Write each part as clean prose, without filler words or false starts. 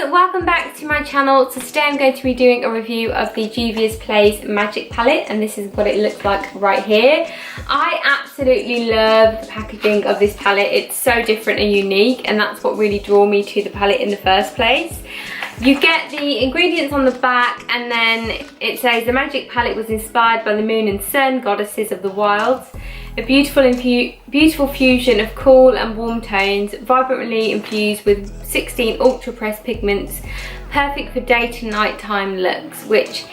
welcome back to my channel. So today I'm going to be doing a review of the JUVIA'S Plays Magic Palette, and this is what it looks like right here. I absolutely love the packaging of this palette. It's so different and unique, and that's what really drew me to the palette in the first place. You get the ingredients on the back, and then it says the magic palette was inspired by the moon and sun, goddesses of the wilds. A beautiful fusion of cool and warm tones, vibrantly infused with 16 ultra pressed pigments, perfect for day to night time looks, which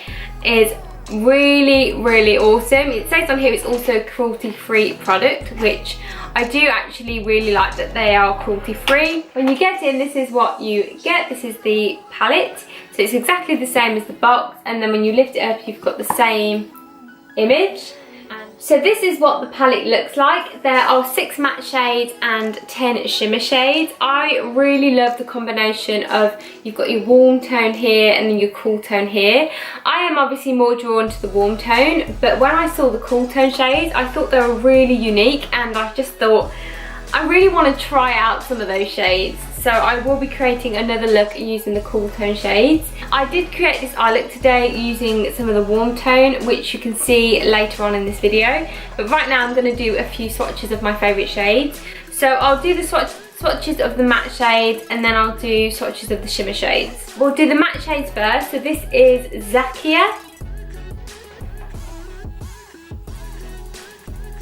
is really awesome. It says on here it's also a cruelty free product, which I do actually really like that they are cruelty free. When you get in, this is what you get. This is the palette, so it's exactly the same as the box, and then when you lift it up you've got the same image. So this is what the palette looks like. There are 6 matte shades and 10 shimmer shades. I really love the combination of, you've got your warm tone here and then your cool tone here. I am obviously more drawn to the warm tone, but when I saw the cool tone shades, I thought they were really unique, and I just thought, I really want to try out some of those shades. So I will be creating another look using the cool tone shades. I did create this eye look today using some of the warm tone, which you can see later on in this video. But right now I'm going to do a few swatches of my favourite shades. So I'll do the swatches of the matte shades, and then I'll do swatches of the shimmer shades. We'll do the matte shades first. So this is Zakia,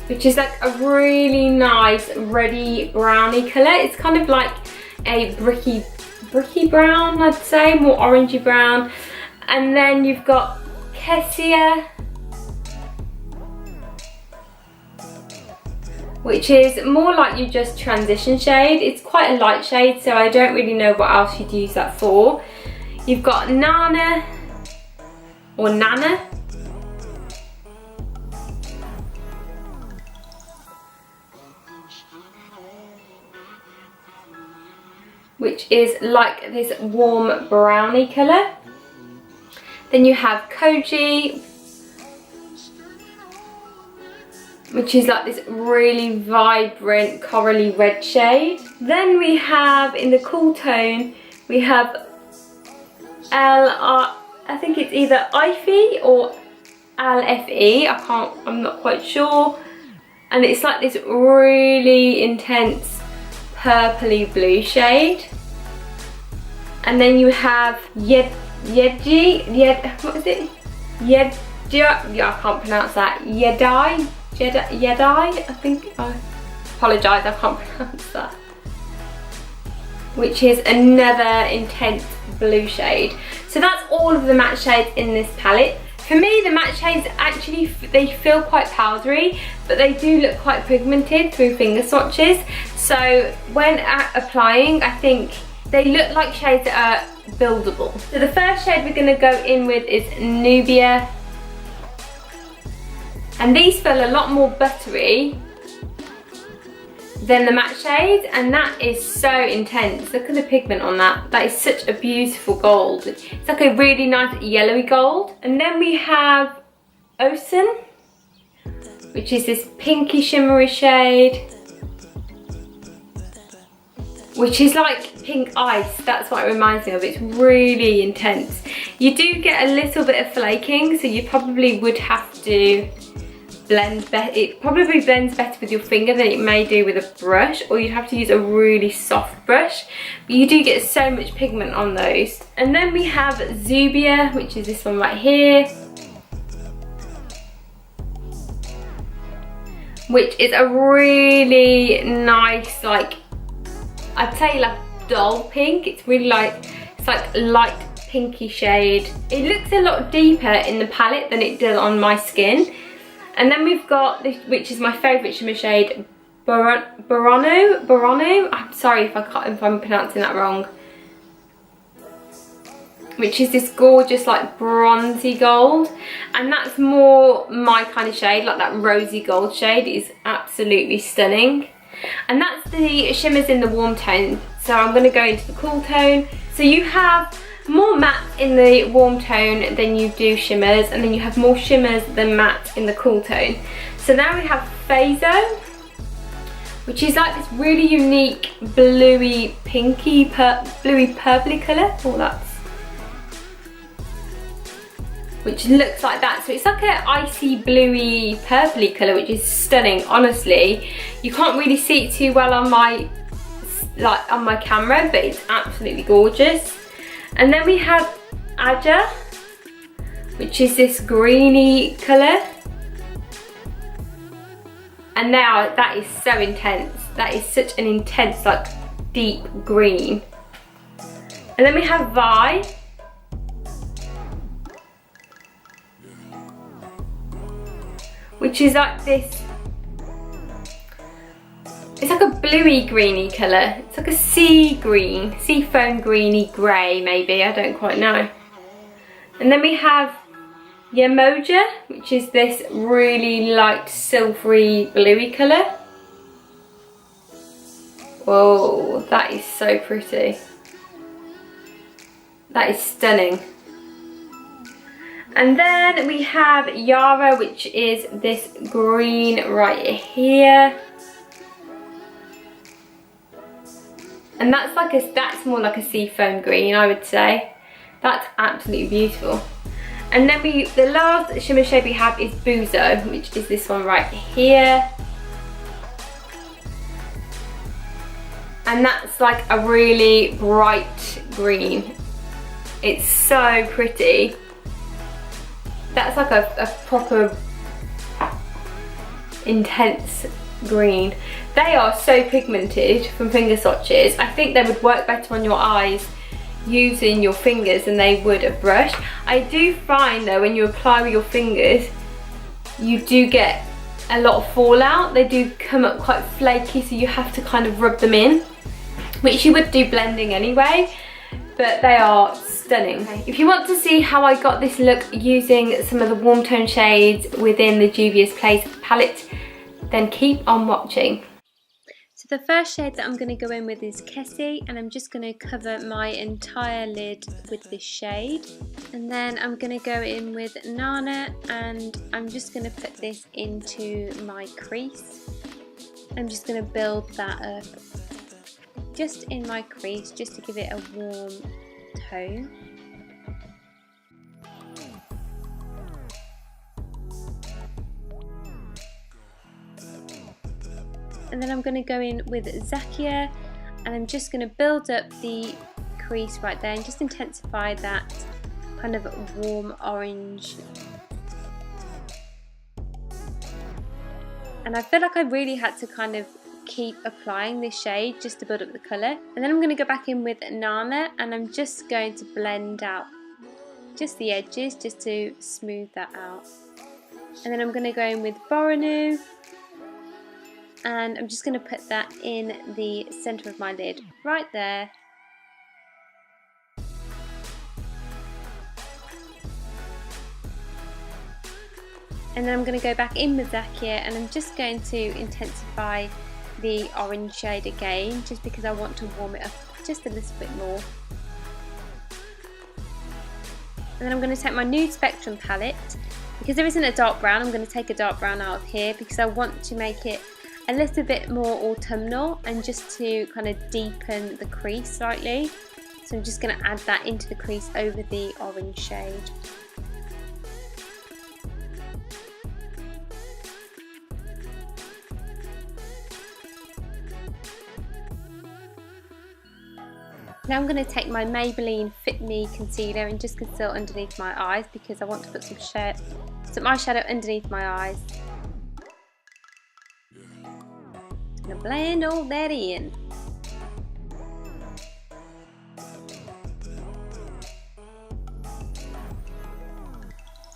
which is like a really nice reddy browny colour. It's kind of like a bricky brown, I'd say, more orangey brown. And then you've got Kessia, which is more like your just transition shade. It's quite a light shade, so I don't really know what else you'd use that for. You've got Nana, or Nana, which is like this warm browny colour. Then you have Koji, which is like this really vibrant corally red shade. Then we have, in the cool tone, we have I think it's either Ify or LFE, I'm not quite sure. And it's like this really intense purpley blue shade. And then you have Yedji, yeah, I can't pronounce that. Yedai, I think. I apologise, I can't pronounce that. Which is another intense blue shade. So that's all of the matte shades in this palette. For me, the matte shades actually, they feel quite powdery, but they do look quite pigmented through finger swatches. So when applying, I think they look like shades that are buildable. So the first shade we're going to go in with is Nubia. And these feel a lot more buttery than the matte shades, and that is so intense. Look at the pigment on that. That is such a beautiful gold. It's like a really nice yellowy gold. And then we have Ocean, which is this pinky shimmery shade, which is like pink ice. That's what it reminds me of. It's really intense. You do get a little bit of flaking, so you probably would have to blend better. It probably blends better with your finger than it may do with a brush, or you'd have to use a really soft brush. But you do get so much pigment on those. And then we have Zubia, which is this one right here, which is a really nice, like, I'd say like dull pink. It's really like, it's like light pinky shade. It looks a lot deeper in the palette than it does on my skin. And then we've got this, which is my favourite shimmer shade, Barono. I'm sorry if I'm pronouncing that wrong. Which is this gorgeous like bronzy gold, and that's more my kind of shade, like that rosy gold shade. It is absolutely stunning. And that's the shimmers in the warm tone. So I'm going to go into the cool tone. So you have more matte in the warm tone than you do shimmers, and then you have more shimmers than matte in the cool tone. So now we have Phaso, which is like this really unique bluey pinky, bluey purpley colour. Oh, that's, which looks like that. So it's like an icy bluey purpley colour, which is stunning. Honestly, you can't really see it too well on my camera, but it's absolutely gorgeous. And then we have Aja, which is this greeny colour. And now that is so intense. That is such an intense, like, deep green. And then we have Vi, which is like this, it's like a bluey greeny colour. It's like a sea green, sea foam greeny grey maybe, I don't quite know. And then we have Yamoja, which is this really light silvery bluey colour. Whoa, that is so pretty. That is stunning. And then we have Yara, which is this green right here. And that's more like a seafoam green, I would say. That's absolutely beautiful. And then the last shimmer shade we have is Buzo, which is this one right here. And that's like a really bright green. It's so pretty. That's like a proper intense green. They are so pigmented from finger swatches. I think they would work better on your eyes using your fingers than they would a brush. I do find though, when you apply with your fingers, you do get a lot of fallout. They do come up quite flaky, so you have to kind of rub them in, which you would do blending anyway, but they are stunning. Okay. If you want to see how I got this look using some of the warm tone shades within the JUVIA'S Place palette, then keep on watching. So the first shade that I'm going to go in with is Kessie, and I'm just going to cover my entire lid with this shade. And then I'm going to go in with Nana, and I'm just going to put this into my crease. I'm just going to build that up just in my crease, just to give it a warm tone. And then I'm going to go in with Zakia, and I'm just going to build up the crease right there and just intensify that kind of warm orange. And I feel like I really had to kind of keep applying this shade just to build up the colour. And then I'm going to go back in with Nana, and I'm just going to blend out just the edges just to smooth that out. And then I'm going to go in with Boronu, and I'm just going to put that in the centre of my lid right there. And then I'm going to go back in with Zakia, and I'm just going to intensify the orange shade again, just because I want to warm it up just a little bit more. And then I'm going to take my Nude Spectrum palette. Because there isn't a dark brown, I'm going to take a dark brown out of here, because I want to make it a little bit more autumnal and just to kind of deepen the crease slightly. So I'm just going to add that into the crease over the orange shade. Now I'm going to take my Maybelline Fit Me concealer and just conceal underneath my eyes, because I want to put some eyeshadow underneath my eyes. I'm going to blend all that in.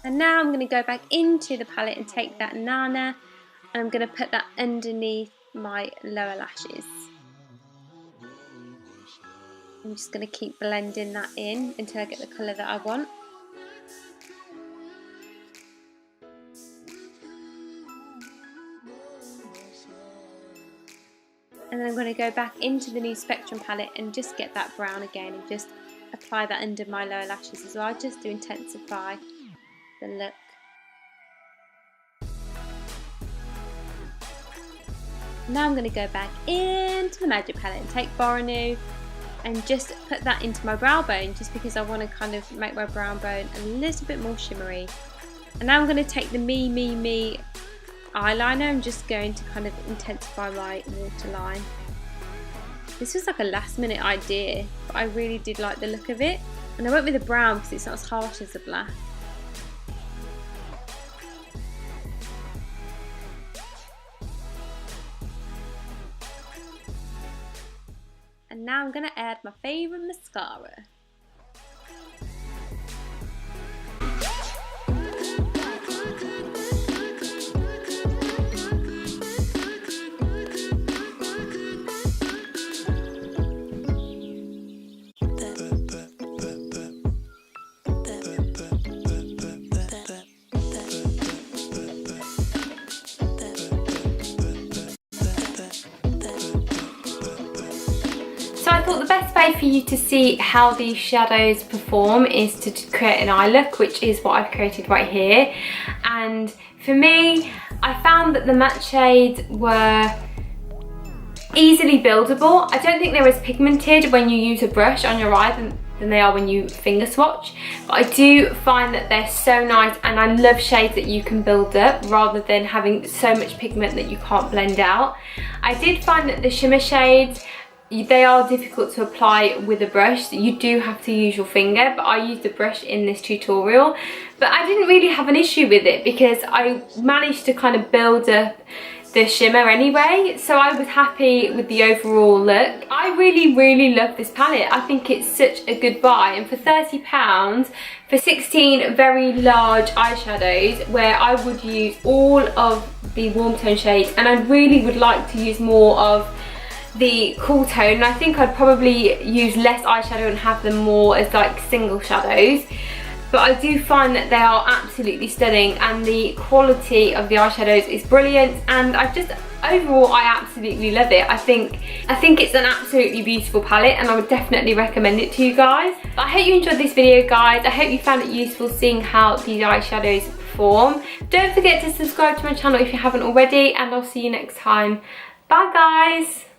And now I'm going to go back into the palette and take that Nana, and I'm going to put that underneath my lower lashes. I'm just going to keep blending that in until I get the colour that I want. And then I'm going to go back into the Nude Spectrum palette and just get that brown again and just apply that under my lower lashes as well, just to intensify the look. Now I'm going to go back into the Magic Palette and take Boronu and just put that into my brow bone, just because I want to kind of make my brow bone a little bit more shimmery. And now I'm going to take the Me eyeliner and just going to kind of intensify my waterline. This was like a last minute idea, but I really did like the look of it. And I went with the brown because it's not as harsh as the black. And now I'm going to add my favourite mascara. So I thought the best way for you to see how these shadows perform is to create an eye look, which is what I've created right here. And for me, I found that the matte shades were easily buildable. I don't think they're as pigmented when you use a brush on your eye than they are when you finger swatch. But I do find that they're so nice, and I love shades that you can build up rather than having so much pigment that you can't blend out. I did find that the shimmer shades, they are difficult to apply with a brush. You do have to use your finger, but I used a brush in this tutorial. But I didn't really have an issue with it because I managed to kind of build up the shimmer anyway, so I was happy with the overall look. I really love this palette. I think it's such a good buy, and for £30 for 16 very large eyeshadows, where I would use all of the warm tone shades, and I really would like to use more of the cool tone, and I think I'd probably use less eyeshadow and have them more as like single shadows. But I do find that they are absolutely stunning, and the quality of the eyeshadows is brilliant, and overall I absolutely love it. I think it's an absolutely beautiful palette, and I would definitely recommend it to you guys. But I hope you enjoyed this video, guys. I hope you found it useful seeing how these eyeshadows perform. Don't forget to subscribe to my channel if you haven't already, and I'll see you next time. Bye guys!